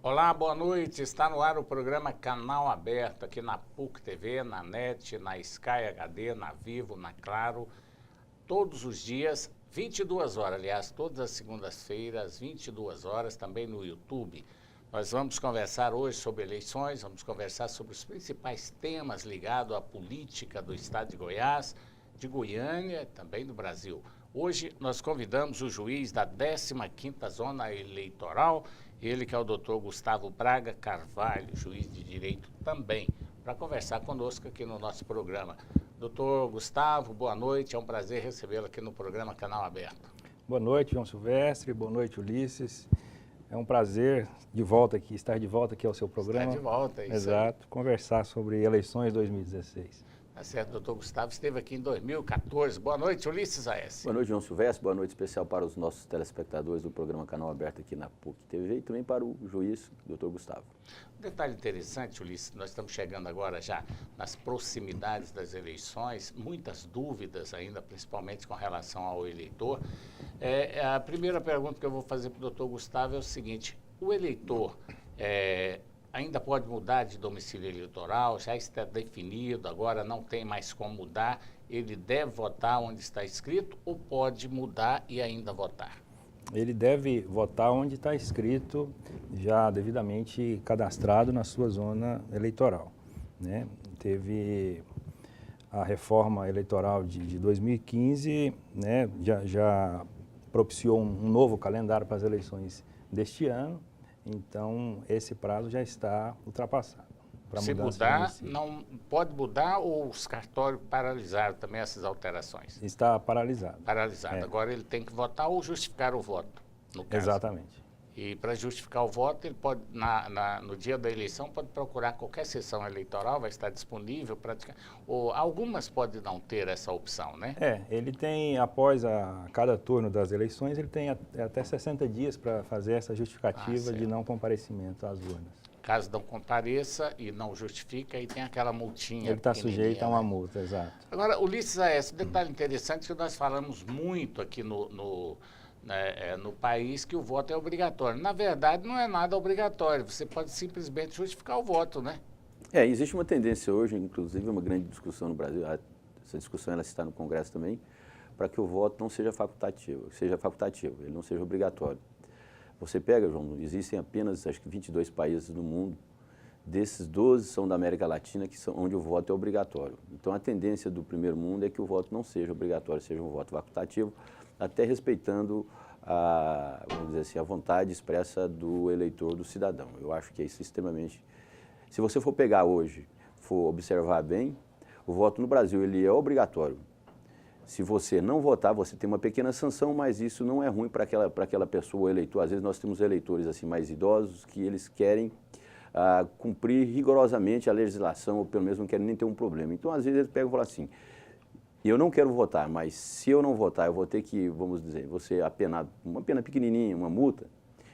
Olá, boa noite. Está no ar o programa Canal Aberto, aqui na PUC TV, na NET, na Sky HD, na Vivo, na Claro, todos os dias, 22 horas, aliás, todas as segundas-feiras, 22 horas, também no YouTube. Nós vamos conversar hoje sobre eleições, vamos conversar sobre os principais temas ligados à política do estado de Goiás, de Goiânia e também do Brasil. Hoje nós convidamos o juiz da 15ª Zona Eleitoral, ele que é o doutor Gustavo Braga Carvalho, juiz de direito também, para conversar conosco aqui no nosso programa. Doutor Gustavo, boa noite, é um prazer recebê-lo aqui no programa Canal Aberto. Boa noite, João Silvestre, boa noite, Ulisses. É um prazer estar de volta aqui ao seu programa. Estar de volta, isso. Exato, conversar sobre eleições 2016. Tá certo, doutor Gustavo esteve aqui em 2014. Boa noite, Ulisses Aécio. Boa noite, João Silvestre. Boa noite especial para os nossos telespectadores do programa Canal Aberto aqui na PUC TV e também para o juiz, doutor Gustavo. Um detalhe interessante, Ulisses, nós estamos chegando agora já nas proximidades das eleições, muitas dúvidas ainda, principalmente com relação ao eleitor. A primeira pergunta que eu vou fazer para o doutor Gustavo é o seguinte: o eleitor ainda pode mudar de domicílio eleitoral, já está definido, agora não tem mais como mudar, ele deve votar onde está escrito ou pode mudar e ainda votar? Ele deve votar onde está escrito, já devidamente cadastrado na sua zona eleitoral, né? Teve a reforma eleitoral de 2015, né? Já propiciou um novo calendário para as eleições deste ano. Então, esse prazo já está ultrapassado. Se mudar, não pode mudar ou os cartórios paralisaram também essas alterações? Está paralisado. Paralisado. É. Agora ele tem que votar ou justificar o voto, no caso. Exatamente. E para justificar o voto, ele pode, no dia da eleição, pode procurar qualquer sessão eleitoral, vai estar disponível, ou algumas podem não ter essa opção, né? Ele tem, após cada turno das eleições, ele tem até 60 dias para fazer essa justificativa de não comparecimento às urnas. Caso não compareça e não justifica, aí tem aquela multinha. Ele está sujeito a uma multa, exato. Agora, Ulisses Aécio, detalhe interessante que nós falamos muito aqui no país que o voto é obrigatório. Na verdade, não é nada obrigatório, você pode simplesmente justificar o voto, né? Existe uma tendência hoje, inclusive uma grande discussão no Brasil, essa discussão ela está no Congresso também, para que o voto não seja facultativo, ele não seja obrigatório. Você pega, João, existem apenas, acho que 22 países no mundo, desses 12 são da América Latina, onde o voto é obrigatório. Então, a tendência do primeiro mundo é que o voto não seja obrigatório, seja um voto facultativo, até respeitando vamos dizer assim, a vontade expressa do eleitor, do cidadão. Eu acho que é isso extremamente... Se você for pegar hoje, for observar bem, o voto no Brasil ele é obrigatório. Se você não votar, você tem uma pequena sanção, mas isso não é ruim para aquela pessoa, o eleitor. Às vezes nós temos eleitores assim, mais idosos que eles querem cumprir rigorosamente a legislação, ou pelo menos não querem nem ter um problema. Então, às vezes, eles pegam e falam assim: eu não quero votar, mas se eu não votar, eu vou ter que, vamos dizer, vou ser apenado, uma pena pequenininha, uma multa,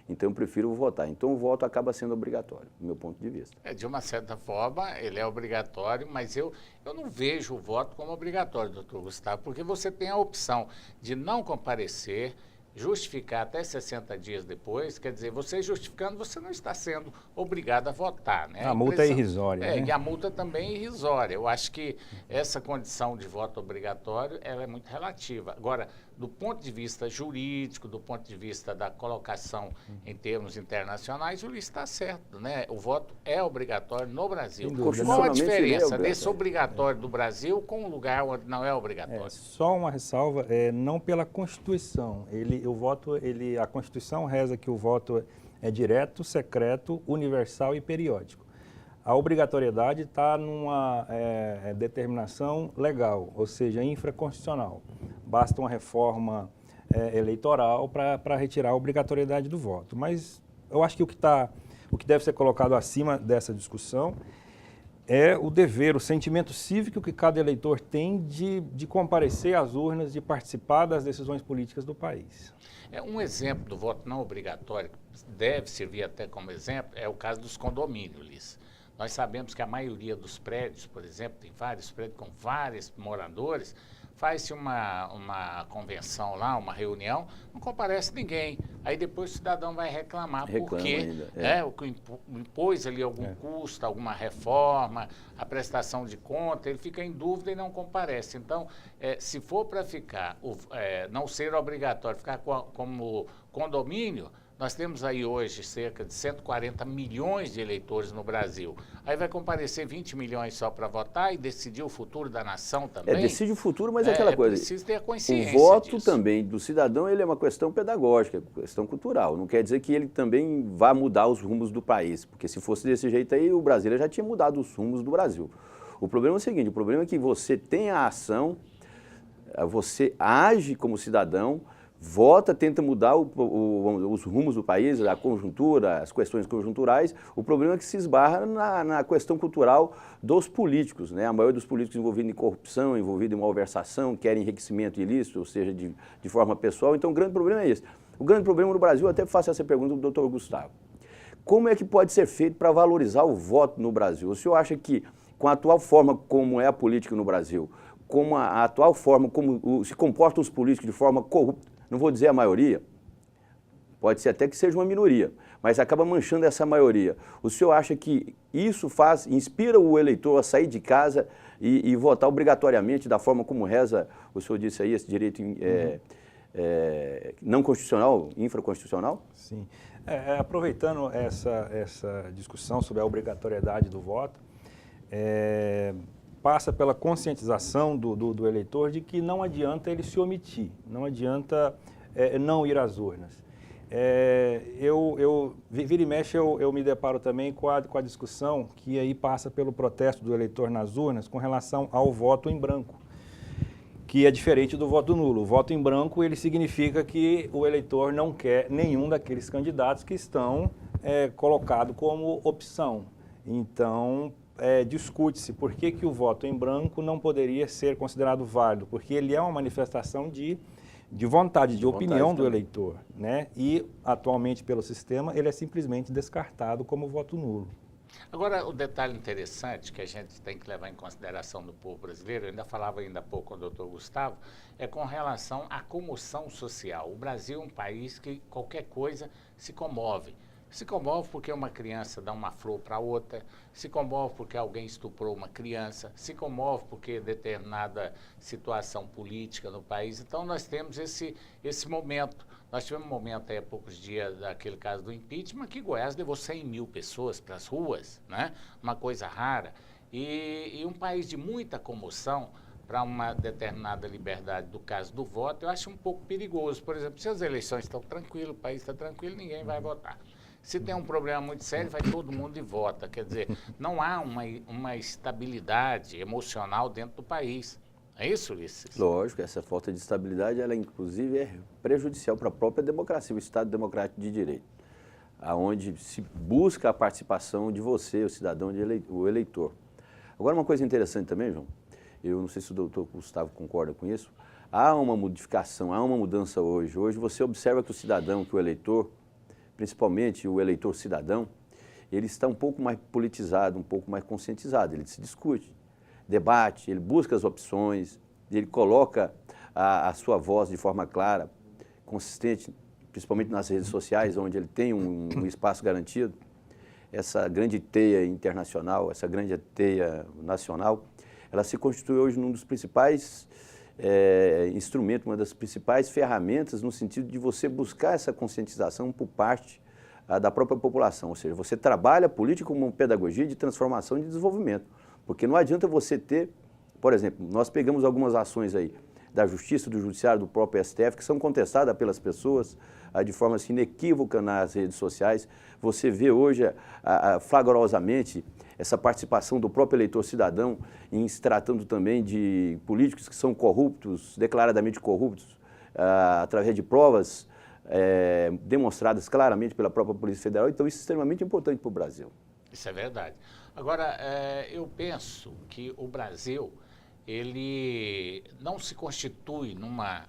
então eu prefiro votar. Então o voto acaba sendo obrigatório, do meu ponto de vista. De uma certa forma, ele é obrigatório, mas eu não vejo o voto como obrigatório, doutor Gustavo, porque você tem a opção de não comparecer, justificar até 60 dias depois, quer dizer, você justificando, você não está sendo obrigado a votar, né? A multa é irrisória, né? E a multa também é irrisória. Eu acho que essa condição de voto obrigatório, ela é muito relativa. Agora, do ponto de vista jurídico, do ponto de vista da colocação em termos internacionais, o Ulisses está certo, né? O voto é obrigatório no Brasil. Qual a diferença desse obrigatório do Brasil com um lugar onde não é obrigatório? Só uma ressalva, não pela Constituição. A Constituição reza que o voto é direto, secreto, universal e periódico. A obrigatoriedade está numa determinação legal, ou seja, infraconstitucional. Basta uma reforma eleitoral para retirar a obrigatoriedade do voto. Mas eu acho que o que deve ser colocado acima dessa discussão é o dever, o sentimento cívico que cada eleitor tem de comparecer às urnas, de participar das decisões políticas do país. Um exemplo do voto não obrigatório, que deve servir até como exemplo, é o caso dos condomínios, Ulisses. Nós sabemos que a maioria dos prédios, por exemplo, tem vários prédios com vários moradores, faz-se uma convenção lá, uma reunião, não comparece ninguém. Aí depois o cidadão vai reclamar porque o que impôs ali algum custo, alguma reforma, a prestação de conta, ele fica em dúvida e não comparece. Então, se for para ficar, não ser obrigatório, ficar como condomínio, nós temos aí hoje cerca de 140 milhões de eleitores no Brasil. Aí vai comparecer 20 milhões só para votar e decidir o futuro da nação também? Decide o futuro, mas é aquela coisa. Precisa ter a consciência O voto disso. também do cidadão, ele é uma questão pedagógica, questão cultural. Não quer dizer que ele também vá mudar os rumos do país, porque se fosse desse jeito aí, o Brasília já tinha mudado os rumos do Brasil. O problema é o seguinte, o problema é que você tem a ação, você age como cidadão, vota, tenta mudar os rumos do país, a conjuntura, as questões conjunturais. O problema é que se esbarra na questão cultural dos políticos, né? A maioria dos políticos envolvidos em corrupção, envolvidos em malversação, querem enriquecimento ilícito, ou seja, de forma pessoal. Então, o grande problema é esse. O grande problema no Brasil, eu até faço essa pergunta do Dr. Gustavo. Como é que pode ser feito para valorizar o voto no Brasil? O senhor acha que, com a atual forma como é a política no Brasil, como a atual forma como se comportam os políticos de forma corrupta, não vou dizer a maioria, pode ser até que seja uma minoria, mas acaba manchando essa maioria. O senhor acha que isso inspira o eleitor a sair de casa e votar obrigatoriamente da forma como reza, o senhor disse aí, esse direito não constitucional, infraconstitucional? Sim. Aproveitando essa discussão sobre a obrigatoriedade do voto, passa pela conscientização do eleitor de que não adianta ele se omitir, não adianta não ir às urnas. Vira e mexe, eu me deparo também com a discussão que aí passa pelo protesto do eleitor nas urnas com relação ao voto em branco, que é diferente do voto nulo. O voto em branco, ele significa que o eleitor não quer nenhum daqueles candidatos que estão colocados como opção. Então, discute-se por que o voto em branco não poderia ser considerado válido, porque ele é uma manifestação de vontade, de opinião do eleitor, né? E, atualmente, pelo sistema, ele é simplesmente descartado como voto nulo. Agora, o detalhe interessante que a gente tem que levar em consideração do povo brasileiro, eu ainda falava ainda há pouco com o doutor Gustavo, é com relação à comoção social. O Brasil é um país que qualquer coisa se comove. Se comove porque uma criança dá uma flor para outra, se comove porque alguém estuprou uma criança, se comove porque determinada situação política no país. Então, nós temos esse momento. Nós tivemos um momento aí há poucos dias daquele caso do impeachment, que Goiás levou 100 mil pessoas para as ruas, né? Uma coisa rara. E um país de muita comoção para uma determinada liberdade do caso do voto, eu acho um pouco perigoso. Por exemplo, se as eleições estão tranquilas, o país está tranquilo, ninguém vai votar. Se tem um problema muito sério, vai todo mundo e vota. Quer dizer, não há uma estabilidade emocional dentro do país. É isso, Ulisses? Lógico, essa falta de estabilidade, ela inclusive é prejudicial para a própria democracia, o Estado Democrático de Direito, aonde se busca a participação de você, o cidadão, o eleitor. Agora, uma coisa interessante também, João, eu não sei se o doutor Gustavo concorda com isso, há uma modificação, há uma mudança hoje. Hoje você observa que o cidadão, que o eleitor, principalmente o eleitor cidadão, ele está um pouco mais politizado, um pouco mais conscientizado, ele se discute, debate, ele busca as opções, ele coloca a sua voz de forma clara, consistente, principalmente nas redes sociais, onde ele tem um espaço garantido. Essa grande teia internacional, essa grande teia nacional, ela se constitui hoje num dos principais instrumentos, uma das principais ferramentas no sentido de você buscar essa conscientização por parte da própria população, ou seja, você trabalha a política como uma pedagogia de transformação e de desenvolvimento. Porque não adianta você ter, por exemplo, nós pegamos algumas ações aí da Justiça, do Judiciário, do próprio STF, que são contestadas pelas pessoas de forma assim, inequívoca nas redes sociais. Você vê hoje flagrosamente essa participação do próprio eleitor cidadão em se tratando também de políticos que são corruptos, declaradamente corruptos, através de provas demonstradas claramente pela própria Polícia Federal. Então, isso é extremamente importante para o Brasil. Isso é verdade. Agora, eu penso que o Brasil, ele não se constitui numa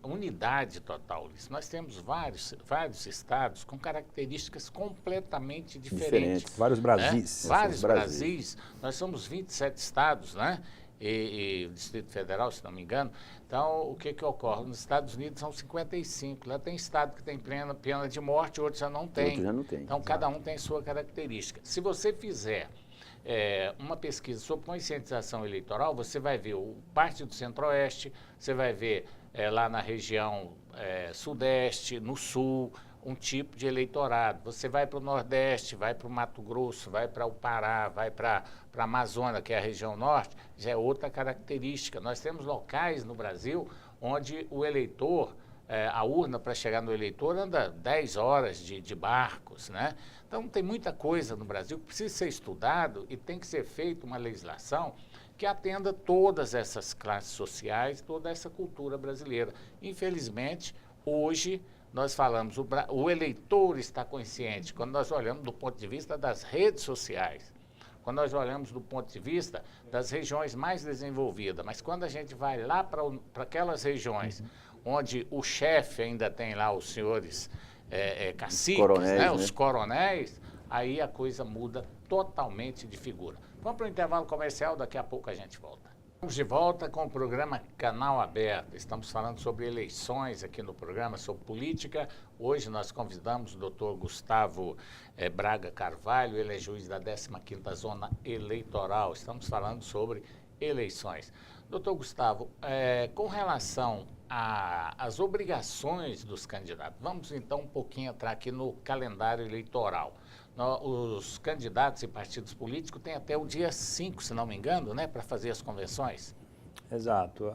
unidade total. Nós temos vários estados com características completamente diferentes. Vários Brasis. Vários Brasis. Nós somos 27 estados, né? e Distrito Federal, se não me engano. Então, o que ocorre? Nos Estados Unidos são 55. Lá tem estado que tem pena de morte, outros já não tem. Outros já não tem. Então, cada um tem sua característica. Se você fizer uma pesquisa sobre conscientização eleitoral, você vai ver parte do Centro-Oeste, você vai ver lá na região Sudeste, no Sul, um tipo de eleitorado. Você vai para o Nordeste, vai para o Mato Grosso, vai para o Pará, vai para a Amazônia, que é a região Norte, já é outra característica. Nós temos locais no Brasil onde o eleitor, a urna para chegar no eleitor anda 10 horas de barcos, né? Então tem muita coisa no Brasil que precisa ser estudado e tem que ser feita uma legislação que atenda todas essas classes sociais, toda essa cultura brasileira. Infelizmente, hoje nós falamos, o eleitor está consciente, quando nós olhamos do ponto de vista das redes sociais, quando nós olhamos do ponto de vista das regiões mais desenvolvidas, mas quando a gente vai lá para aquelas regiões onde o chefe ainda tem lá os senhores caciques, coronéis, né? Os coronéis, aí a coisa muda totalmente de figura. Vamos para o intervalo comercial, daqui a pouco a gente volta. Estamos de volta com o programa Canal Aberto. Estamos falando sobre eleições aqui no programa, sobre política. Hoje nós convidamos o doutor Gustavo Braga Carvalho, ele é juiz da 15ª Zona Eleitoral. Estamos falando sobre eleições. Doutor Gustavo, com relação às obrigações dos candidatos, vamos então um pouquinho entrar aqui no calendário eleitoral. Os candidatos e partidos políticos têm até o dia 5, se não me engano, né, para fazer as convenções. Exato.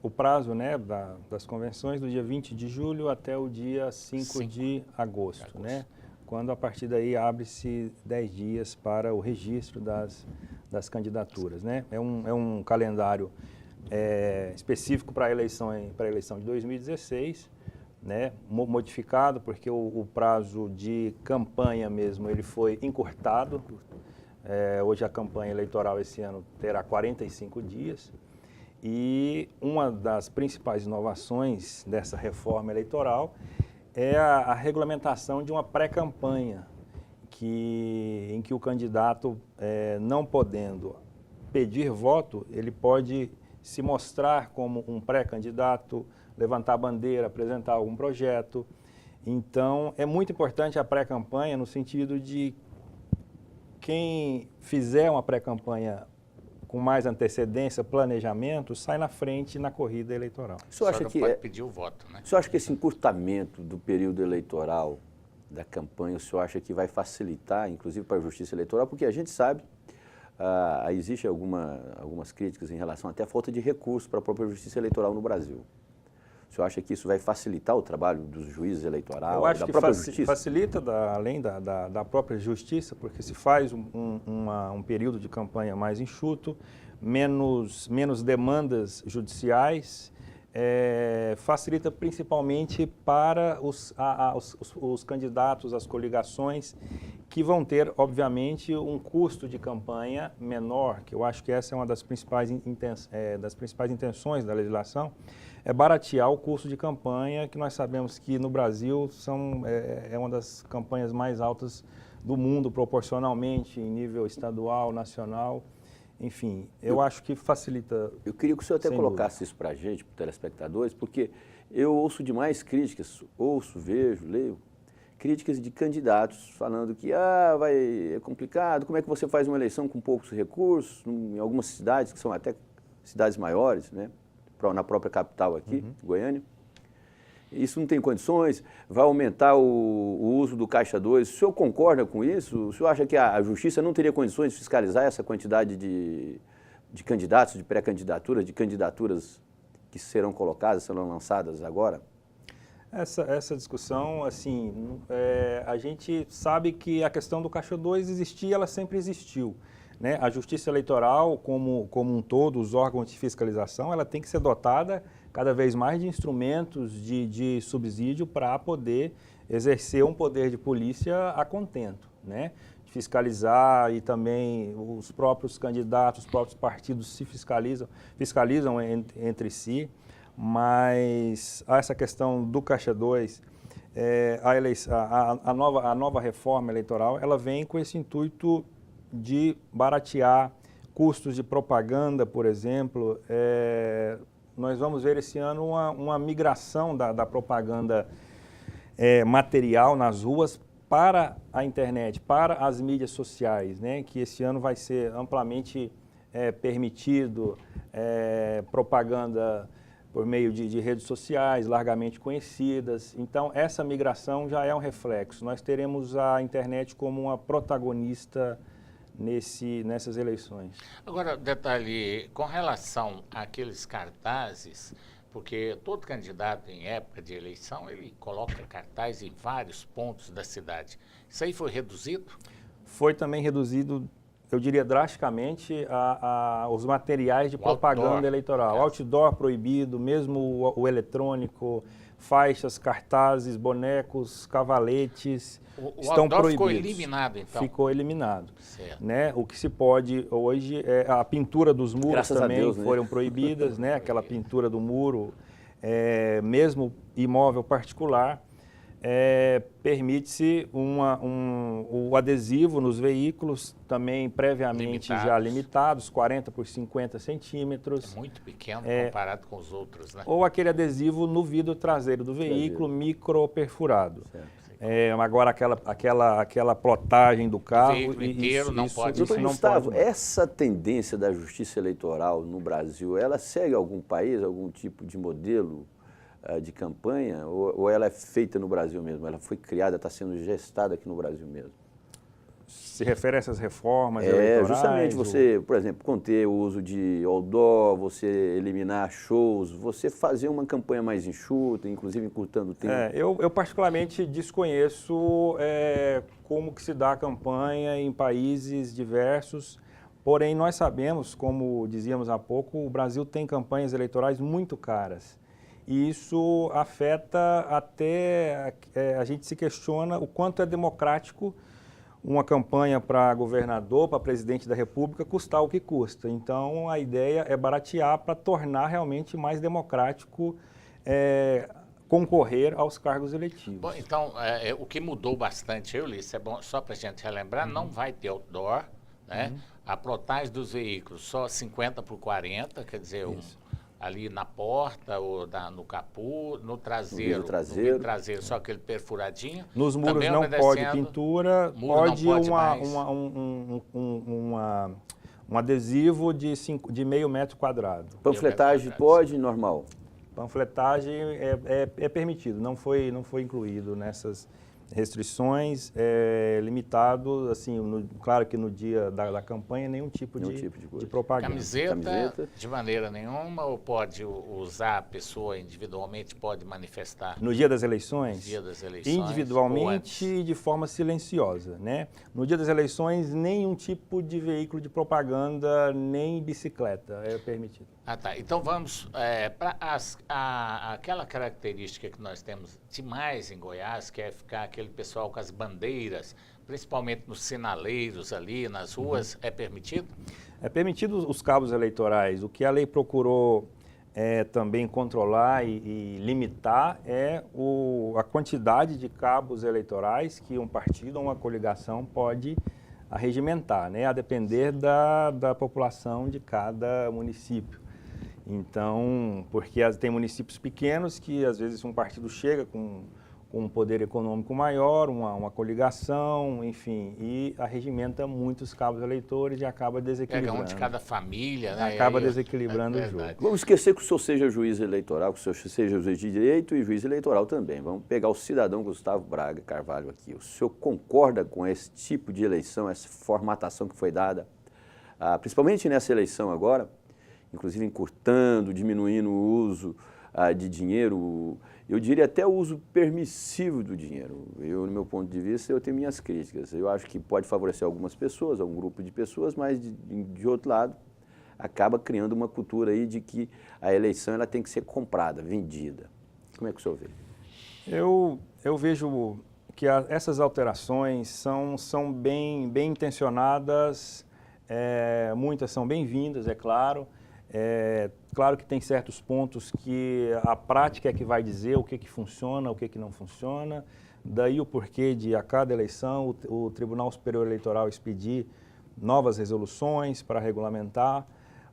O prazo, né, das convenções do dia 20 de julho até o dia 5 de agosto, né? Quando a partir daí abre-se 10 dias para o registro das candidaturas, né? É um calendário específico para a eleição de 2016, né, modificado porque o prazo de campanha mesmo ele foi encurtado. Hoje a campanha eleitoral esse ano terá 45 dias e uma das principais inovações dessa reforma eleitoral é a regulamentação de uma pré-campanha em que o candidato, não podendo pedir voto, ele pode se mostrar como um pré-candidato, levantar a bandeira, apresentar algum projeto. Então, é muito importante a pré-campanha no sentido de quem fizer uma pré-campanha com mais antecedência, planejamento, sai na frente na corrida eleitoral. O senhor acha que pode pedir o voto, né? O senhor acha que esse encurtamento do período eleitoral da campanha, o senhor acha que vai facilitar, inclusive para a Justiça Eleitoral? Porque a gente sabe, existe algumas críticas em relação até à falta de recursos para a própria Justiça Eleitoral no Brasil. O senhor acha que isso vai facilitar o trabalho dos juízes eleitorais, Eu acho da que própria Justiça? Facilita, além da própria Justiça, porque se faz um período de campanha mais enxuto, menos demandas judiciais, facilita principalmente para os candidatos, as coligações, que vão ter, obviamente, um custo de campanha menor, que eu acho que essa é uma das principais intenções da legislação, é baratear o custo de campanha, que nós sabemos que no Brasil é uma das campanhas mais altas do mundo, proporcionalmente, em nível estadual, nacional. Enfim, eu acho que facilita. Eu queria que o senhor até colocasse isso para a gente, para os telespectadores, porque eu ouço demais críticas, vejo, leio, críticas de candidatos falando que é complicado, como é que você faz uma eleição com poucos recursos, em algumas cidades, que são até cidades maiores, né? Na própria capital aqui, Goiânia. Isso não tem condições, vai aumentar o uso do Caixa 2. O senhor concorda com isso? O senhor acha que a Justiça não teria condições de fiscalizar essa quantidade de candidatos, de pré-candidaturas, de candidaturas que serão colocadas, serão lançadas agora? Essa discussão, assim, a gente sabe que a questão do Caixa 2 existia, ela sempre existiu. Né? A Justiça Eleitoral, como um todo, os órgãos de fiscalização, ela tem que ser dotada cada vez mais de instrumentos de subsídio para poder exercer um poder de polícia a contento, né? Fiscalizar e também os próprios candidatos, os próprios partidos se fiscalizam entre si, mas essa questão do Caixa 2, a nova reforma eleitoral, ela vem com esse intuito de baratear custos de propaganda, por exemplo, nós vamos ver esse ano uma migração da propaganda material nas ruas para a internet, para as mídias sociais, né? Que esse ano vai ser amplamente permitido propaganda por meio de redes sociais, largamente conhecidas. Então, essa migração já é um reflexo. Nós teremos a internet como uma protagonista nessas eleições. Agora, detalhe, com relação àqueles cartazes, porque todo candidato em época de eleição, ele coloca cartaz em vários pontos da cidade. Isso aí foi reduzido? Foi também reduzido, eu diria drasticamente, os materiais de propaganda outdoor, eleitoral. Outdoor proibido, mesmo o eletrônico, faixas, cartazes, bonecos, cavaletes, estão outdoor proibidos. ficou eliminado, então? Ficou eliminado. Certo. Né? O que se pode hoje a pintura dos muros. Graças a também Deus, né? foram proibidas, né? Aquela pintura do muro, mesmo imóvel particular. Permite-se o adesivo nos veículos, também previamente já limitados, 40 por 50 centímetros. É muito pequeno comparado com os outros, né? Ou aquele adesivo no vidro traseiro do veículo, micro perfurado. Agora aquela plotagem do carro. O veículo inteiro não pode. Doutor Gustavo, essa tendência da justiça eleitoral no Brasil, ela segue algum país, algum tipo de modelo de campanha, ou ela é feita no Brasil mesmo? Ela foi criada, está sendo gestada aqui no Brasil mesmo? Se refere a essas reformas eleitorais? Justamente você, por exemplo, conter o uso de outdoor, você eliminar shows, você fazer uma campanha mais enxuta, inclusive encurtando o tempo. Eu particularmente desconheço como que se dá a campanha em países diversos, porém nós sabemos, como dizíamos há pouco, o Brasil tem campanhas eleitorais muito caras. E isso afeta até, a gente se questiona o quanto é democrático uma campanha para governador, para presidente da República, custar o que custa. Então, a ideia é baratear para tornar realmente mais democrático concorrer aos cargos eletivos. Bom, então, o que mudou bastante, Ulisses, é bom, só para a gente relembrar, não vai ter outdoor, né? A plotagem dos veículos só 50 por 40, quer dizer, ali na porta ou no capô, no traseiro, no vidro traseiro, só aquele perfuradinho. Nos muros não pode pintura, pode um adesivo de meio metro quadrado. Panfletagem pode, normal? Panfletagem é permitido, não foi incluído nessas restrições, limitado, assim, claro que no dia da campanha, nenhum tipo de propaganda. Camiseta, de maneira nenhuma, ou pode usar a pessoa individualmente, pode manifestar? No dia das eleições? No dia das eleições. Individualmente e de forma silenciosa, né? No dia das eleições, nenhum tipo de veículo de propaganda, nem bicicleta é permitido. Ah, tá. Então vamos para aquela característica que nós temos demais em Goiás, que é ficar aquele pessoal com as bandeiras, principalmente nos sinaleiros ali, nas ruas, é permitido? É permitido os cabos eleitorais. O que a lei procurou também controlar e limitar é a quantidade de cabos eleitorais que um partido ou uma coligação pode arregimentar, né? A depender da população de cada município. Então, porque tem municípios pequenos que às vezes um partido chega com um poder econômico maior, uma coligação, enfim, e arregimenta muitos cabos eleitores e acaba desequilibrando. Pega um de cada família, né? Acaba desequilibrando o jogo. Vamos esquecer que o senhor seja juiz eleitoral, que o senhor seja juiz de direito e juiz eleitoral também. Vamos pegar o cidadão Gustavo Braga Carvalho aqui. O senhor concorda com esse tipo de eleição, essa formatação que foi dada, principalmente nessa eleição agora, inclusive encurtando, diminuindo o uso de dinheiro, eu diria até o uso permissivo do dinheiro. No meu ponto de vista, eu tenho minhas críticas. Eu acho que pode favorecer algumas pessoas, algum grupo de pessoas, mas de outro lado, acaba criando uma cultura aí de que a eleição ela tem que ser comprada, vendida. Como é que o senhor vê? Eu vejo que essas alterações são bem intencionadas, muitas são bem-vindas, é claro. Claro que tem certos pontos que a prática é que vai dizer o que funciona, o que não funciona. Daí o porquê de, a cada eleição, o Tribunal Superior Eleitoral expedir novas resoluções para regulamentar,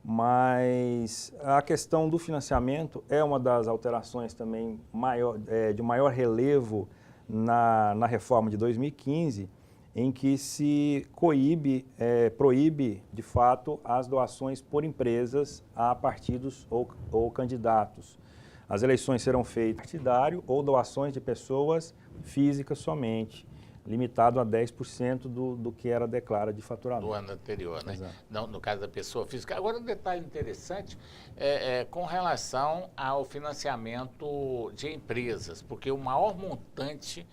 mas a questão do financiamento é uma das alterações também de maior relevo na reforma de 2015, em que se proíbe, de fato, as doações por empresas a partidos ou candidatos. As eleições serão feitas partidário ou doações de pessoas físicas somente, limitado a 10% do que era declarado de faturamento. Do ano anterior, né? Exato. No caso da pessoa física. Agora, um detalhe interessante com relação ao financiamento de empresas, porque o maior montante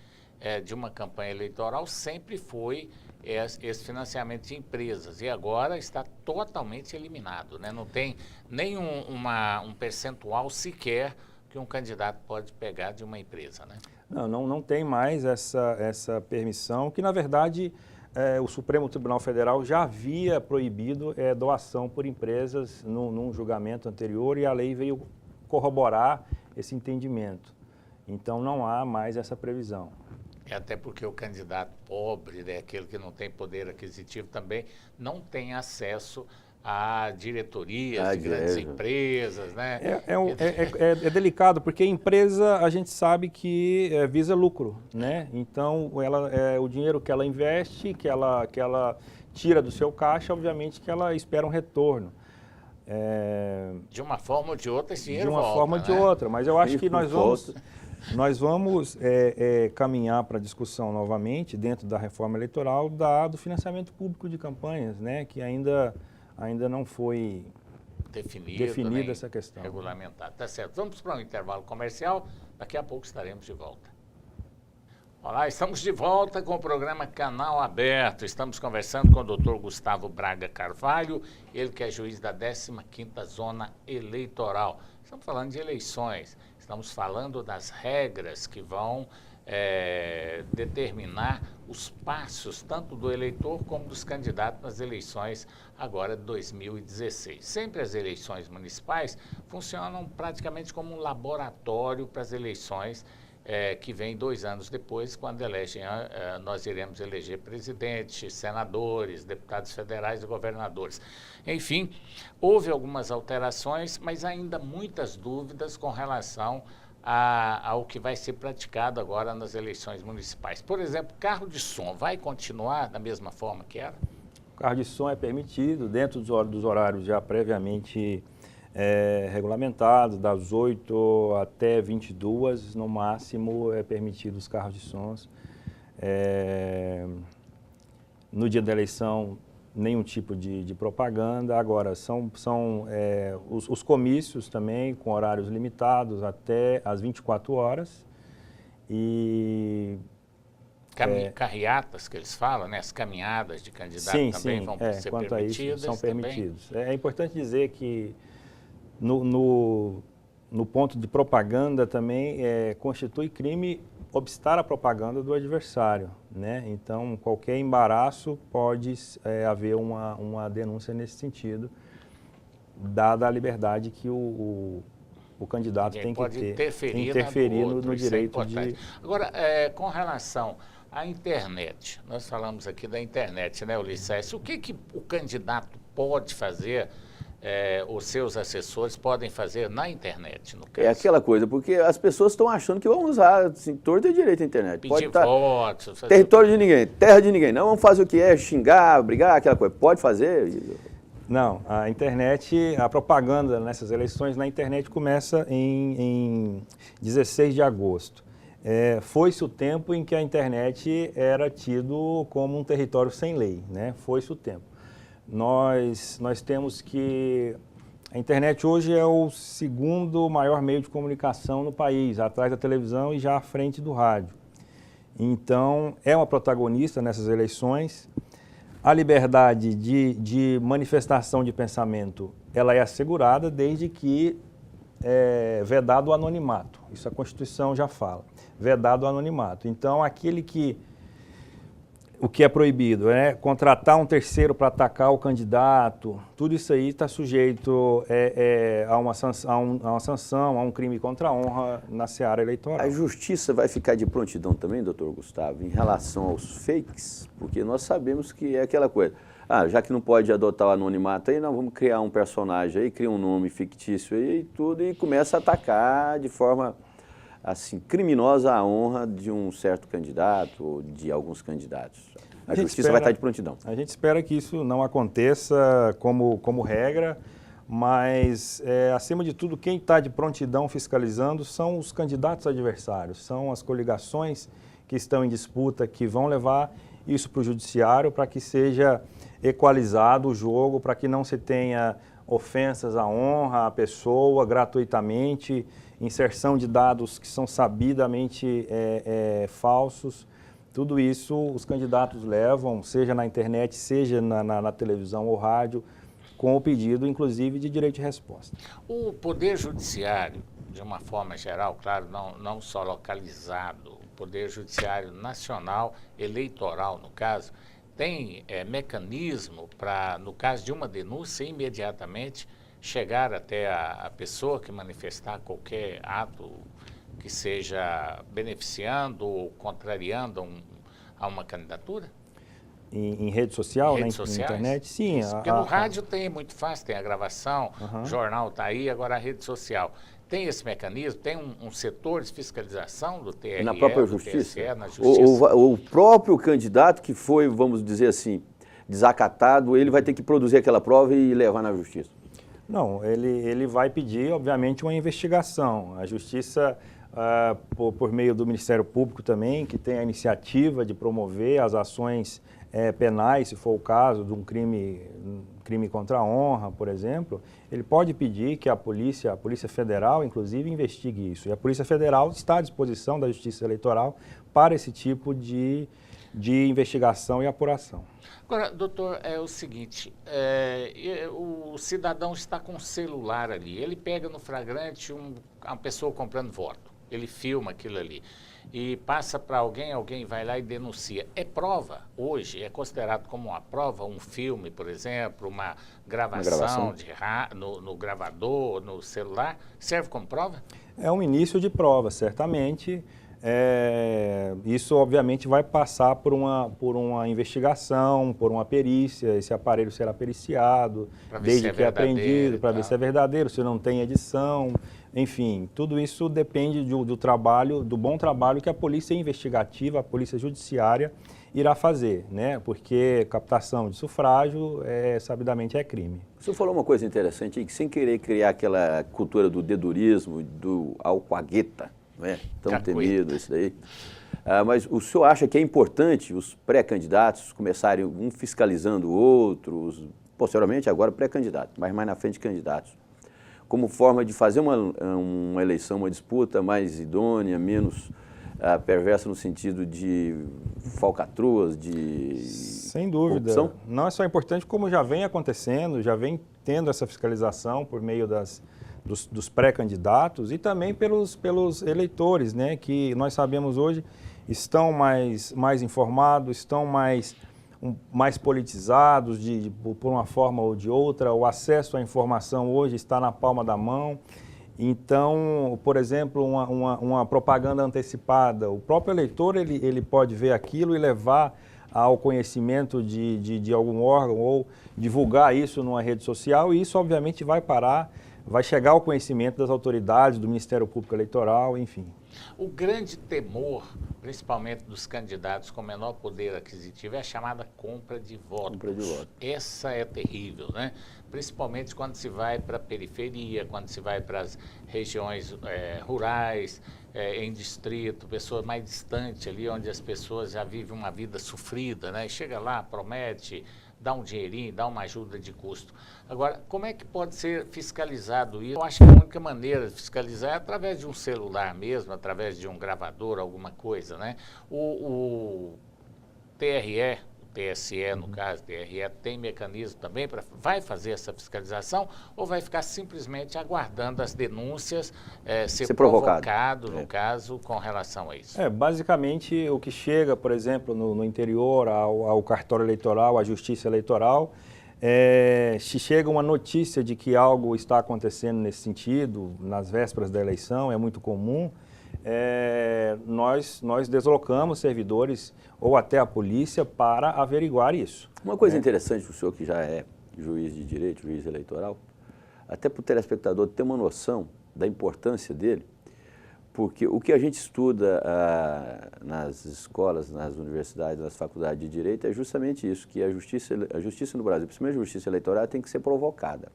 de uma campanha eleitoral sempre foi esse financiamento de empresas, e agora está totalmente eliminado, né? Não tem nem um percentual sequer que um candidato pode pegar de uma empresa, né? Não tem mais essa permissão, que na verdade o Supremo Tribunal Federal já havia proibido doação por empresas num julgamento anterior, e a lei veio corroborar esse entendimento. Então não há mais essa previsão. Até porque o candidato pobre, né, aquele que não tem poder aquisitivo também, não tem acesso a diretorias de grandes empresas, né? É delicado, porque a empresa, a gente sabe que visa lucro, né? Então, o dinheiro que ela investe, que ela tira do seu caixa, obviamente que ela espera um retorno. De uma forma ou de outra, esse dinheiro volta, de uma forma ou de outra, mas eu acho que nós vamos caminhar para a discussão novamente, dentro da reforma eleitoral, do financiamento público de campanhas, né? Que ainda não foi definida essa questão. Regulamentado. Tá certo. Vamos para um intervalo comercial. Daqui a pouco estaremos de volta. Olá, estamos de volta com o programa Canal Aberto. Estamos conversando com o Dr. Gustavo Braga Carvalho, ele que é juiz da 15ª Zona Eleitoral. Estamos falando de eleições, estamos falando das regras que vão determinar os passos tanto do eleitor como dos candidatos nas eleições agora de 2016. Sempre as eleições municipais funcionam praticamente como um laboratório para as eleições que vem 2 anos depois, quando nós iremos eleger presidente, senadores, deputados federais e governadores. Enfim, houve algumas alterações, mas ainda muitas dúvidas com relação ao que vai ser praticado agora nas eleições municipais. Por exemplo, carro de som vai continuar da mesma forma que era? O carro de som é permitido dentro dos horários já previamente regulamentados, das 8 até 22, no máximo é permitido os carros de sons. No dia da eleição, nenhum tipo de propaganda. Agora, são os comícios também, com horários limitados até às 24 horas. E carreatas que eles falam, né? As caminhadas de candidato também vão ser quanto permitidas. A isso, são permitidos. É importante dizer que no ponto de propaganda também constitui crime obstar a propaganda do adversário, né? Então, qualquer embaraço pode haver uma denúncia nesse sentido, dada a liberdade que o candidato tem que ter, interferir no direito de... Agora, com relação à internet, nós falamos aqui da internet, né, Ulisses? O que o candidato pode fazer, os seus assessores podem fazer na internet, no caso? É aquela coisa, porque as pessoas estão achando que vão usar, assim, torto e direito a internet. Pedir votos. Território de ninguém, terra de ninguém. Não vamos fazer o que xingar, brigar, aquela coisa. Pode fazer? Não, a internet, a propaganda nessas eleições na internet começa em 16 de agosto. Foi-se o tempo em que a internet era tido como um território sem lei, né? Foi-se o tempo. Nós temos que... A internet hoje é o 2º maior meio de comunicação no país, atrás da televisão e já à frente do rádio. Então, é uma protagonista nessas eleições. A liberdade de manifestação de pensamento, ela é assegurada desde que vedado o anonimato. Isso a Constituição já fala. Vedado o anonimato. Então, o que é proibido é contratar um terceiro para atacar o candidato. Tudo isso aí está sujeito a uma sanção, a um crime contra a honra na seara eleitoral. A justiça vai ficar de prontidão também, doutor Gustavo, em relação aos fakes? Porque nós sabemos que é aquela coisa. já que não pode adotar o anonimato aí, não, vamos criar um personagem aí, cria um nome fictício aí e tudo, e começa a atacar de forma, assim, criminosa a honra de um certo candidato ou de alguns candidatos. A justiça vai estar de prontidão. A gente espera que isso não aconteça como regra, mas, acima de tudo, quem está de prontidão fiscalizando são os candidatos adversários, são as coligações que estão em disputa, que vão levar isso para o judiciário para que seja equalizado o jogo, para que não se tenha ofensas à honra, à pessoa, gratuitamente, inserção de dados que são sabidamente falsos. Tudo isso os candidatos levam, seja na internet, seja na televisão ou rádio, com o pedido, inclusive, de direito de resposta. O Poder Judiciário, de uma forma geral, claro, não só localizado, o Poder Judiciário Nacional, eleitoral, no caso, tem mecanismo para, no caso de uma denúncia, imediatamente chegar até a pessoa que manifestar qualquer ato que seja beneficiando ou contrariando a uma candidatura? Em rede social, na internet? Sim. Porque no rádio tem muito fácil, tem a gravação, o jornal está aí, agora a rede social. Tem esse mecanismo? Tem um setor de fiscalização do TRE, na própria justiça? TSE, na justiça? O próprio candidato que foi, vamos dizer assim, desacatado, ele vai ter que produzir aquela prova e levar na justiça? Não, ele vai pedir, obviamente, uma investigação. A justiça, por meio do Ministério Público também, que tem a iniciativa de promover as ações penais, se for o caso de um crime contra a honra, por exemplo, ele pode pedir que a Polícia Federal, inclusive, investigue isso. E a Polícia Federal está à disposição da Justiça Eleitoral para esse tipo de investigação e apuração. Agora, doutor, é o seguinte, o cidadão está com um celular ali, ele pega no flagrante uma pessoa comprando voto, ele filma aquilo ali e passa para alguém vai lá e denuncia. É prova hoje, é considerado como uma prova, um filme, por exemplo, uma gravação. No gravador, no celular, serve como prova? É um início de prova, certamente. Isso, obviamente, vai passar por uma investigação, por uma perícia, esse aparelho será periciado, desde que é apreendido, para ver se é verdadeiro, se não tem edição, enfim, tudo isso depende do bom trabalho que a polícia investigativa, a polícia judiciária irá fazer, né? Porque captação de sufrágio, sabidamente, é crime. O senhor falou uma coisa interessante aí, que sem querer criar aquela cultura do dedurismo, do alquagueta, não é? Tão temido isso daí. Mas o senhor acha que é importante os pré-candidatos começarem um fiscalizando o outro, posteriormente agora pré-candidato, mas mais na frente candidatos, como forma de fazer uma eleição, uma disputa mais idônea, menos perversa no sentido de falcatruas, de Sem dúvida. Corrupção? Não é só importante, como já vem acontecendo, já vem tendo essa fiscalização por meio dos pré-candidatos e também pelos eleitores, né, que nós sabemos hoje estão mais informados, estão mais politizados por uma forma ou de outra. O acesso à informação hoje está na palma da mão. Então, por exemplo, uma propaganda antecipada, o próprio eleitor ele pode ver aquilo e levar ao conhecimento de algum órgão ou divulgar isso numa rede social, e isso obviamente vai chegar ao conhecimento das autoridades, do Ministério Público Eleitoral, enfim. O grande temor, principalmente dos candidatos com menor poder aquisitivo, é a chamada compra de voto. Compra de voto. Essa é terrível, né? Principalmente quando se vai para a periferia, quando se vai para as regiões rurais, em distrito, pessoas mais distantes ali, onde as pessoas já vivem uma vida sofrida, né? E chega lá, promete, dá um dinheirinho, dá uma ajuda de custo. Agora, como é que pode ser fiscalizado isso? Eu acho que a única maneira de fiscalizar é através de um celular mesmo, através de um gravador, alguma coisa, né? O TRE, o TSE, no caso, o TRE, tem mecanismo também vai fazer essa fiscalização ou vai ficar simplesmente aguardando as denúncias ser provocado, no caso, com relação a isso? Basicamente, o que chega, por exemplo, no interior, ao cartório eleitoral, à justiça eleitoral, se chega uma notícia de que algo está acontecendo nesse sentido, nas vésperas da eleição, é muito comum, nós deslocamos servidores ou até a polícia para averiguar isso. Uma coisa interessante para o senhor que já é juiz de direito, juiz eleitoral, até para o telespectador ter uma noção da importância dele, porque o que a gente estuda nas escolas, nas universidades, nas faculdades de direito é justamente isso, que a justiça no Brasil, principalmente a justiça eleitoral, tem que ser provocada.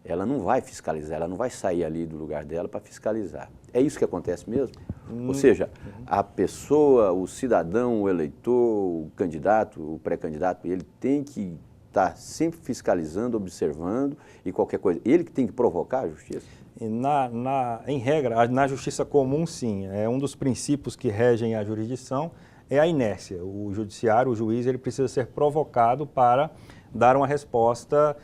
Ela não vai fiscalizar, ela não vai sair ali do lugar dela para fiscalizar. É isso que acontece mesmo? Ou seja, a pessoa, o cidadão, o eleitor, o candidato, o pré-candidato, ele tem que estar sempre fiscalizando, observando e qualquer coisa. Ele que tem que provocar a justiça? Em regra, na justiça comum, sim. É um dos princípios que regem a jurisdição é a inércia. O judiciário, o juiz, ele precisa ser provocado para dar uma resposta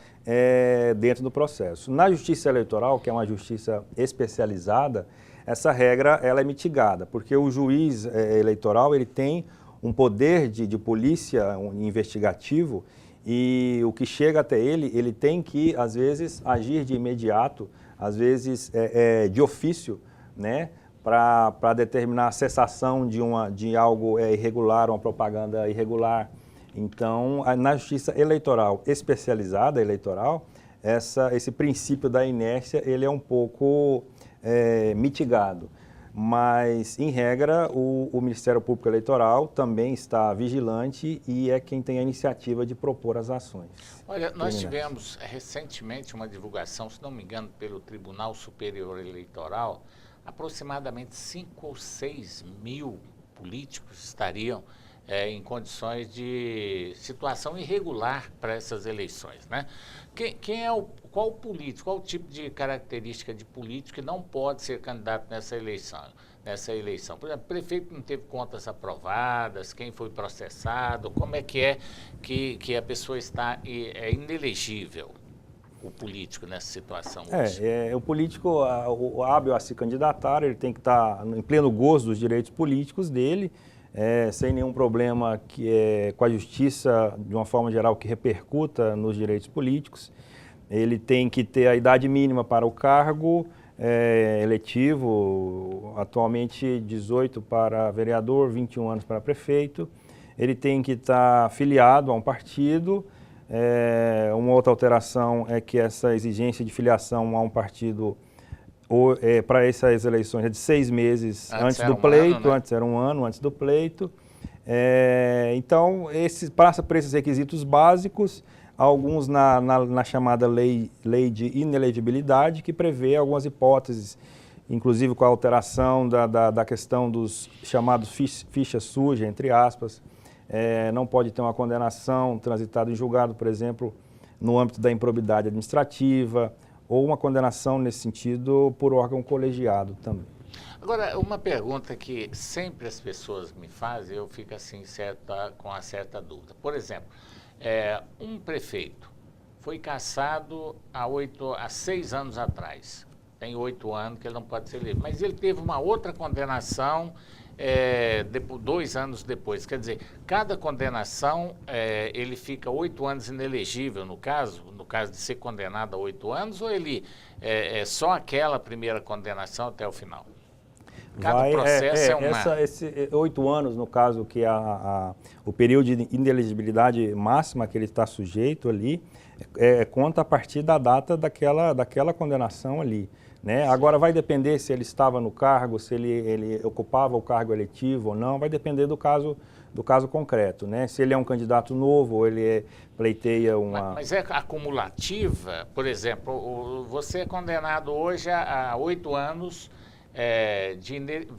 dentro do processo. Na justiça eleitoral, que é uma justiça especializada, essa regra ela é mitigada, porque o juiz eleitoral ele tem um poder de polícia investigativo e o que chega até ele tem que, às vezes, agir de imediato, às vezes de ofício, né, para determinar a cessação de algo irregular, uma propaganda irregular. Então, na justiça eleitoral especializada, esse princípio da inércia ele é um pouco mitigado. Mas, em regra, o Ministério Público Eleitoral também está vigilante e é quem tem a iniciativa de propor as ações. Olha, nós tivemos recentemente uma divulgação, se não me engano, pelo Tribunal Superior Eleitoral, aproximadamente 5 ou 6 mil políticos estariam em condições de situação irregular para essas eleições, né? Qual político, qual o tipo de característica de político que não pode ser candidato nessa eleição? Por exemplo, o prefeito não teve contas aprovadas, quem foi processado, como é que a pessoa está inelegível, o político nessa situação hoje? O político, o hábil a se candidatar, ele tem que estar em pleno gozo dos direitos políticos dele, sem nenhum problema com a justiça, de uma forma geral, que repercuta nos direitos políticos. Ele tem que ter a idade mínima para o cargo eletivo, atualmente 18 para vereador, 21 anos para prefeito. Ele tem que estar filiado a um partido. Uma outra alteração é que essa exigência de filiação a um partido para essas eleições é de 6 meses antes do pleito, antes era um ano antes do pleito. Então, passa por esses requisitos básicos, alguns na chamada lei de inelegibilidade, que prevê algumas hipóteses, inclusive com a alteração da questão dos chamados ficha suja, entre aspas. Não pode ter uma condenação transitada em julgado, por exemplo, no âmbito da improbidade administrativa, ou uma condenação nesse sentido por órgão colegiado também. Agora, uma pergunta que sempre as pessoas me fazem, eu fico assim com uma certa dúvida. Por exemplo, um prefeito foi cassado há 6 anos atrás. Tem 8 anos que ele não pode ser eleito. Mas ele teve uma outra condenação 2 anos depois. Quer dizer, cada condenação, ele fica 8 anos inelegível, no caso de ser condenado a 8 anos, ou ele só aquela primeira condenação até o final? Cada processo esses 8 anos, no caso, que o período de inelegibilidade máxima que ele está sujeito ali, conta a partir da data daquela condenação ali. Né? Agora vai depender se ele estava no cargo, se ele ocupava o cargo eletivo ou não, vai depender do caso concreto. Né? Se ele é um candidato novo ou ele pleiteia uma... Mas é acumulativa? Por exemplo, você é condenado hoje a 8 anos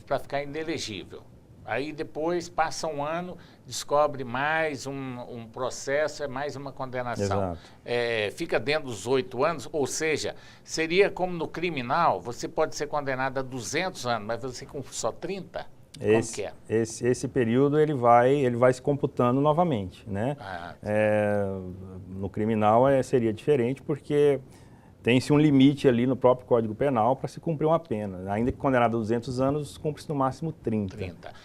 para ficar inelegível. Aí depois passa um ano, descobre mais um processo, mais uma condenação. Fica dentro dos 8 anos, ou seja, seria como no criminal, você pode ser condenado a 200 anos, mas você com só 30? Como que é? Esse período ele vai se computando novamente, né? No criminal seria diferente porque tem-se um limite ali no próprio Código Penal para se cumprir uma pena. Ainda que condenado a 200 anos, cumpre-se no máximo 30.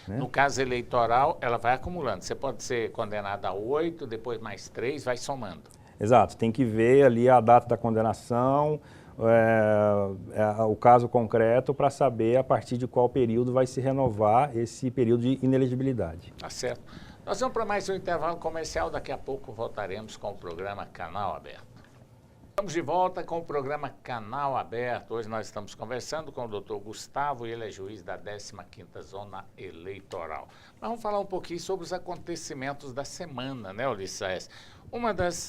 Né? No caso eleitoral, ela vai acumulando. Você pode ser condenado a 8, depois mais 3, vai somando. Exato. Tem que ver ali a data da condenação, o caso concreto para saber a partir de qual período vai se renovar esse período de inelegibilidade. Tá certo. Nós vamos para mais um intervalo comercial, daqui a pouco voltaremos com o programa Canal Aberto. Estamos de volta com o programa Canal Aberto. Hoje nós estamos conversando com o Dr. Gustavo, ele é juiz da 15ª Zona Eleitoral. Nós vamos falar um pouquinho sobre os acontecimentos da semana, né, Ulisses?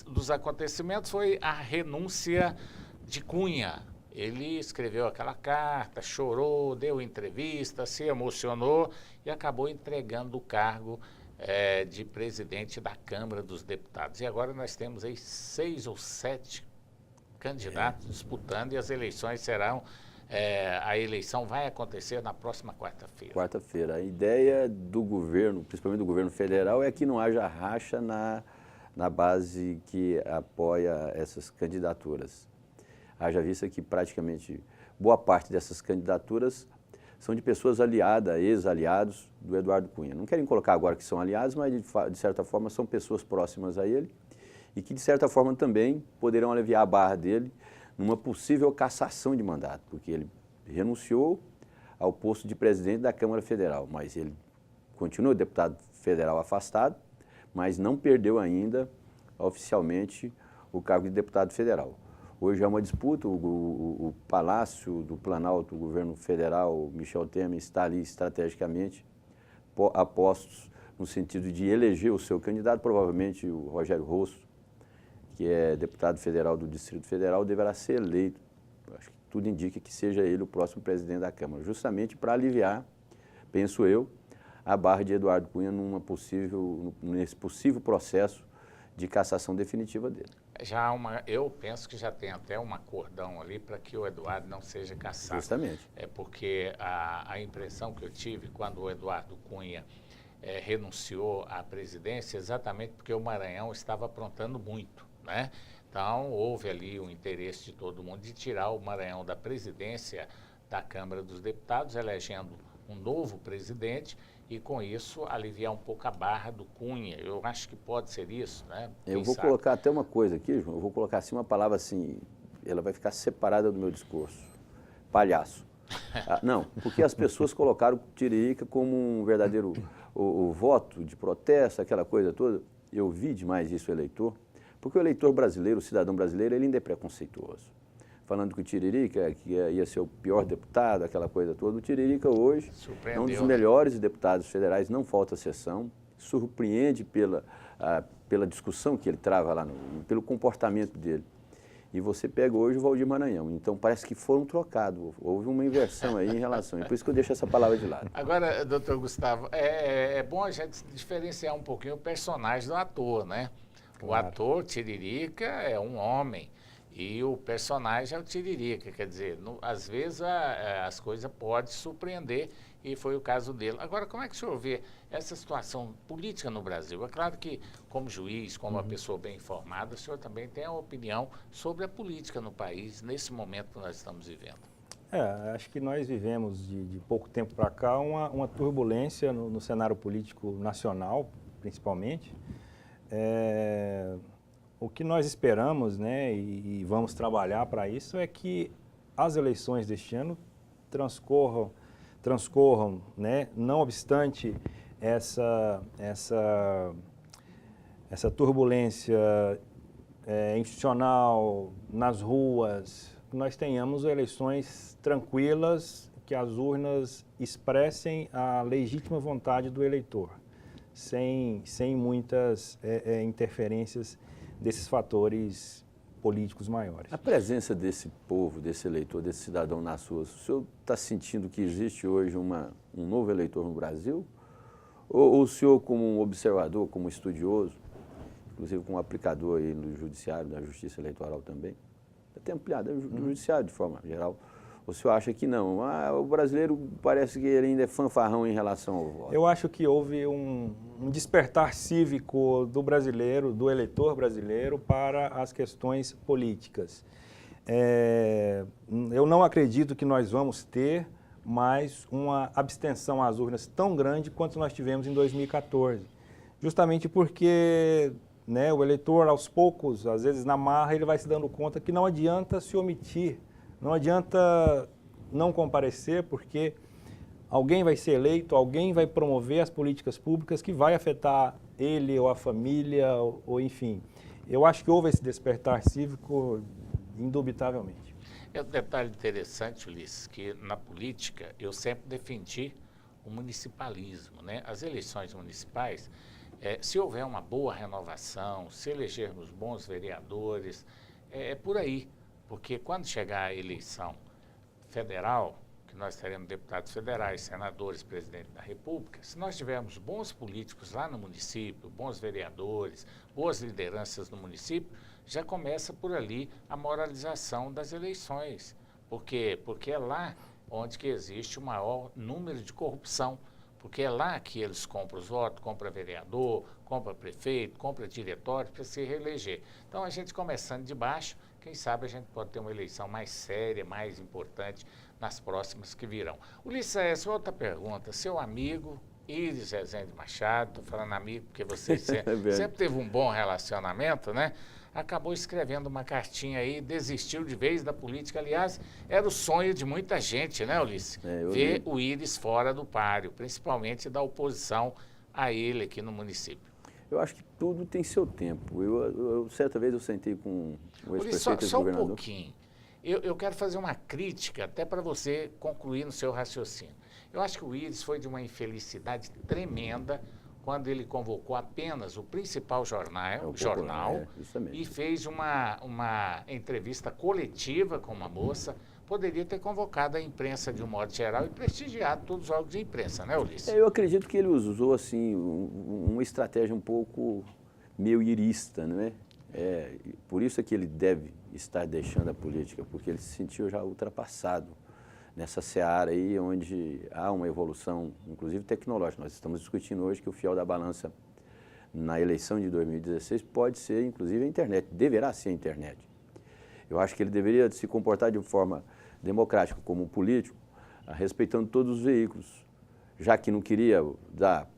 Dos acontecimentos foi a renúncia de Cunha. Ele escreveu aquela carta, chorou, deu entrevista, se emocionou e acabou entregando o cargo de presidente da Câmara dos Deputados. E agora nós temos aí 6 ou 7 candidatos disputando e as eleições serão... a eleição vai acontecer na próxima quarta-feira. Quarta-feira. A ideia do governo, principalmente do governo federal, é que não haja racha na base que apoia essas candidaturas. Haja vista que praticamente boa parte dessas candidaturas são de pessoas aliadas, ex-aliados do Eduardo Cunha. Não querem colocar agora que são aliados, mas de certa forma são pessoas próximas a ele e que de certa forma também poderão aliviar a barra dele numa possível cassação de mandato, porque ele renunciou ao posto de presidente da Câmara Federal, mas ele continua deputado federal afastado, mas não perdeu ainda oficialmente o cargo de deputado federal. Hoje é uma disputa, o Palácio do Planalto, o governo federal, Michel Temer, está ali estrategicamente a postos no sentido de eleger o seu candidato, provavelmente o Rogério Rosso, que é deputado federal do Distrito Federal, deverá ser eleito. Acho que tudo indica que seja ele o próximo presidente da Câmara, justamente para aliviar, penso eu, a barra de Eduardo Cunha nesse possível processo de cassação definitiva dele. Eu penso que já tem até um acordão ali para que o Eduardo não seja cassado. Justamente. É porque a impressão que eu tive quando o Eduardo Cunha renunciou à presidência, exatamente porque o Maranhão estava aprontando muito, né? Então, houve ali o interesse de todo mundo de tirar o Maranhão da presidência da Câmara dos Deputados, elegendo um novo presidente e, com isso, aliviar um pouco a barra do Cunha. Eu acho que pode ser isso, né? Eu vou colocar até uma coisa aqui, João, eu vou colocar assim uma palavra assim, ela vai ficar separada do meu discurso. Palhaço. Não, porque as pessoas colocaram o Tiririca como um verdadeiro o voto de protesto, aquela coisa toda. Eu vi demais isso, o eleitor, porque o eleitor brasileiro, o cidadão brasileiro, ele ainda é preconceituoso. Falando que o Tiririca que ia ser o pior deputado, aquela coisa toda. O Tiririca hoje é um dos melhores deputados federais, não falta sessão, surpreende pela discussão que ele trava lá, pelo comportamento dele. E você pega hoje o Valdir Maranhão, então parece que foram trocados, houve uma inversão aí em relação, é por isso que eu deixo essa palavra de lado. Agora, doutor Gustavo, é bom a gente diferenciar um pouquinho o personagem do ator, né? Claro. O ator Tiririca é um homem. E o personagem é o Tiririca, quer dizer, às vezes as coisas podem surpreender e foi o caso dele. Agora, como é que o senhor vê essa situação política no Brasil? É claro que, como juiz, como uma pessoa bem informada, o senhor também tem uma opinião sobre a política no país, nesse momento que nós estamos vivendo. Acho que nós vivemos, de pouco tempo para cá, uma turbulência no cenário político nacional, principalmente. O que nós esperamos, né, e vamos trabalhar para isso é que as eleições deste ano transcorram, né, não obstante essa turbulência institucional nas ruas, que nós tenhamos eleições tranquilas, que as urnas expressem a legítima vontade do eleitor, sem muitas interferências desses fatores políticos maiores. A presença desse povo, desse eleitor, desse cidadão nas ruas, o senhor está sentindo que existe hoje um novo eleitor no Brasil? Ou o senhor, como um observador, como estudioso, inclusive como aplicador aí no judiciário, da justiça eleitoral também, até ampliado, do judiciário de forma geral, o senhor acha que não? O brasileiro parece que ele ainda é fanfarrão em relação ao voto. Eu acho que houve um despertar cívico do brasileiro, do eleitor brasileiro, para as questões políticas. Eu não acredito que nós vamos ter mais uma abstenção às urnas tão grande quanto nós tivemos em 2014. Justamente porque, né, o eleitor, aos poucos, às vezes na marra, ele vai se dando conta que não adianta se omitir Não adianta não comparecer, porque alguém vai ser eleito, alguém vai promover as políticas públicas que vai afetar ele ou a família, ou enfim. Eu acho que houve esse despertar cívico, indubitavelmente. É um detalhe interessante, Ulisses, que na política eu sempre defendi o municipalismo, né? As eleições municipais, se houver uma boa renovação, se elegermos bons vereadores, é por aí. Porque quando chegar a eleição federal, que nós teremos deputados federais, senadores, presidente da República, se nós tivermos bons políticos lá no município, bons vereadores, boas lideranças no município, já começa por ali a moralização das eleições. Por quê? Porque é lá onde que existe o maior número de corrupção, porque é lá que eles compram os votos, compram vereador, compram prefeito, compram diretório para se reeleger. Então, a gente começando de baixo, quem sabe a gente pode ter uma eleição mais séria, mais importante nas próximas que virão. Ulisses, outra pergunta. Seu amigo Íris Rezende Machado, estou falando amigo porque você sempre teve um bom relacionamento, né? Acabou escrevendo uma cartinha aí, desistiu de vez da política. Aliás, era o sonho de muita gente, né, Ulisses? Ver o Íris fora do páreo, principalmente da oposição a ele aqui no município. Eu acho que tudo tem seu tempo. Certa vez eu sentei com o ex-prefeito e só governador. Um pouquinho. Eu quero fazer uma crítica até para você concluir no seu raciocínio. Eu acho que o Íris foi de uma infelicidade tremenda quando ele convocou apenas o principal jornal e fez uma entrevista coletiva com uma moça. Poderia ter convocado a imprensa de um modo geral e prestigiado todos os órgãos de imprensa, né, Ulisses? Eu acredito que ele usou assim uma estratégia um pouco meio irista, não é? Por isso é que ele deve estar deixando a política, porque ele se sentiu já ultrapassado nessa seara aí onde há uma evolução, inclusive tecnológica. Nós estamos discutindo hoje que o fiel da balança na eleição de 2016 pode ser, inclusive, a internet, deverá ser a internet. Eu acho que ele deveria se comportar de forma democrática como político, respeitando todos os veículos, já que não queria dar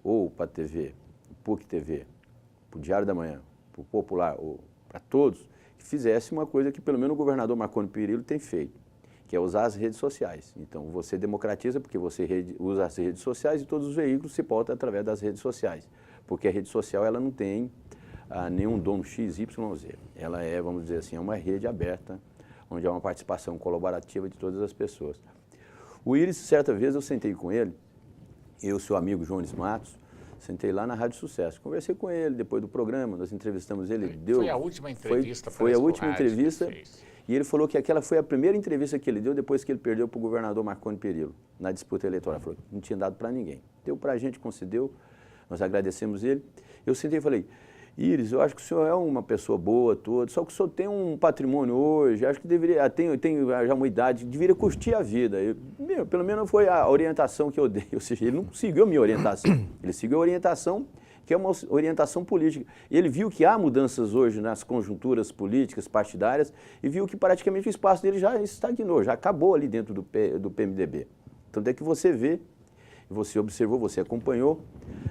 ou para a TV, PUC TV, para o Diário da Manhã, para o Popular, ou para todos, que fizesse uma coisa que pelo menos o governador Marconi Perillo tem feito, que é usar as redes sociais. Então, você democratiza porque você usa as redes sociais e todos os veículos se pautam através das redes sociais, porque a rede social ela não tem nenhum dono XYZ. Ela é, vamos dizer assim, uma rede aberta, onde há uma participação colaborativa de todas as pessoas. O Íris, certa vez, eu sentei com ele, eu, seu amigo Jones Matos, sentei lá na Rádio Sucesso. Conversei com ele depois do programa, nós entrevistamos ele. Foi a última entrevista. Foi a última entrevista. E ele falou que aquela foi a primeira entrevista que ele deu depois que ele perdeu para o governador Marconi Perillo, na disputa eleitoral. Ele falou que não tinha dado para ninguém. Deu para a gente, concedeu, nós agradecemos ele. Eu sentei e falei, Íris, eu acho que o senhor é uma pessoa boa, toda, só que o senhor tem um patrimônio hoje, acho que deveria, tem já uma idade, deveria curtir a vida. Pelo menos foi a orientação que eu dei, ou seja, ele não seguiu a minha orientação, ele seguiu a orientação que é uma orientação política. Ele viu que há mudanças hoje nas conjunturas políticas, partidárias, e viu que praticamente o espaço dele já estagnou, já acabou ali dentro do PMDB. Tanto é que você vê, você observou, você acompanhou,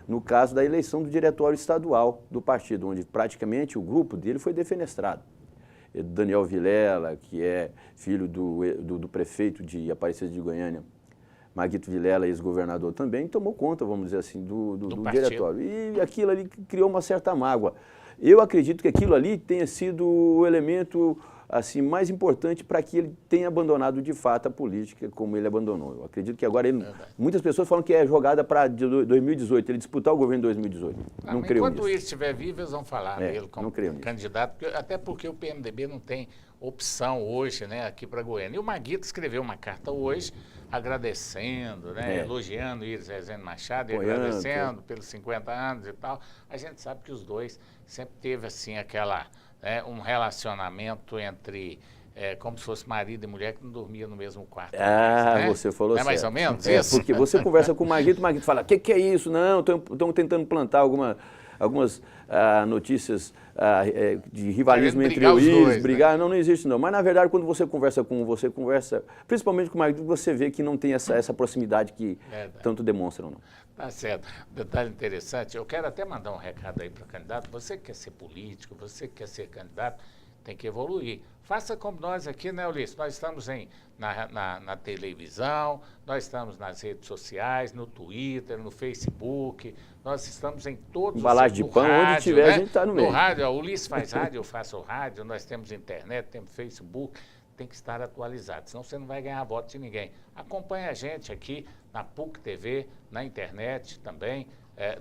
no caso da eleição do diretório estadual do partido, onde praticamente o grupo dele foi defenestrado. Daniel Vilela, que é filho do prefeito de Aparecida de Goiânia, Maguito Vilela, ex-governador também, tomou conta, vamos dizer assim, do diretório. E aquilo ali criou uma certa mágoa. Eu acredito que aquilo ali tenha sido o elemento assim, mais importante para que ele tenha abandonado de fato a política como ele abandonou. Eu acredito que agora muitas pessoas falam que é jogada para 2018, ele disputar o governo em 2018. Não creio nisso. Enquanto ele estiver vivo, eles vão falar dele como candidato, até porque o PMDB não tem opção hoje, né, aqui para Goiânia. E o Maguito escreveu uma carta hoje agradecendo, né, elogiando o Íris Rezende Machado, e agradecendo pelos 50 anos e tal. A gente sabe que os dois sempre teve assim aquela, um relacionamento entre como se fosse marido e mulher que não dormia no mesmo quarto. Você falou certo. É mais ou menos isso? Porque você conversa com o Maguito fala, o que é isso? Não, estão tentando plantar algumas notícias de rivalismo entre o Íris, brigar, não existe não. Mas, na verdade, quando você conversa, principalmente com o Maguito, você vê que não tem essa proximidade que tanto demonstram. Não. Tá certo. Detalhe interessante, eu quero até mandar um recado aí para o candidato. Você que quer ser político, você que quer ser candidato, tem que evoluir. Faça como nós aqui, né, Ulisses? Nós estamos na televisão, nós estamos nas redes sociais, no Twitter, no Facebook, nós estamos em todos Embalagem de pão, onde tiver, né? a gente está no meio. No rádio, o Ulisses faz rádio, eu faço rádio, nós temos internet, temos Facebook, tem que estar atualizado, senão você não vai ganhar voto de ninguém. Acompanhe a gente aqui na PUC TV, na internet também,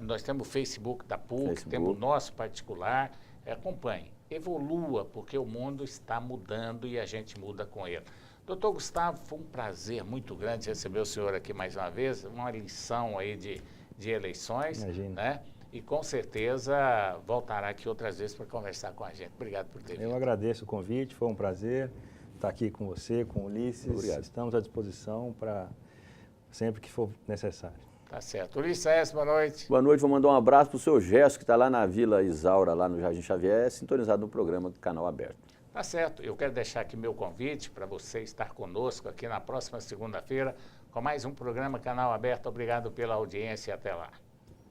nós temos o Facebook da PUC, temos o nosso particular, acompanhe, evolua, porque o mundo está mudando e a gente muda com ele. Doutor Gustavo, foi um prazer muito grande receber o senhor aqui mais uma vez, uma lição aí de eleições, né? E com certeza voltará aqui outras vezes para conversar com a gente. Obrigado por ter vindo. Eu agradeço o convite, foi um prazer estar aqui com você, com o Ulisses. Obrigado. Estamos à disposição para sempre que for necessário. Tá certo. Ulisses, boa noite. Boa noite, vou mandar um abraço para o seu Gesto, que está lá na Vila Isaura, lá no Jardim Xavier, sintonizado no programa do Canal Aberto. Tá certo. Eu quero deixar aqui meu convite para você estar conosco aqui na próxima segunda-feira com mais um programa Canal Aberto. Obrigado pela audiência e até lá.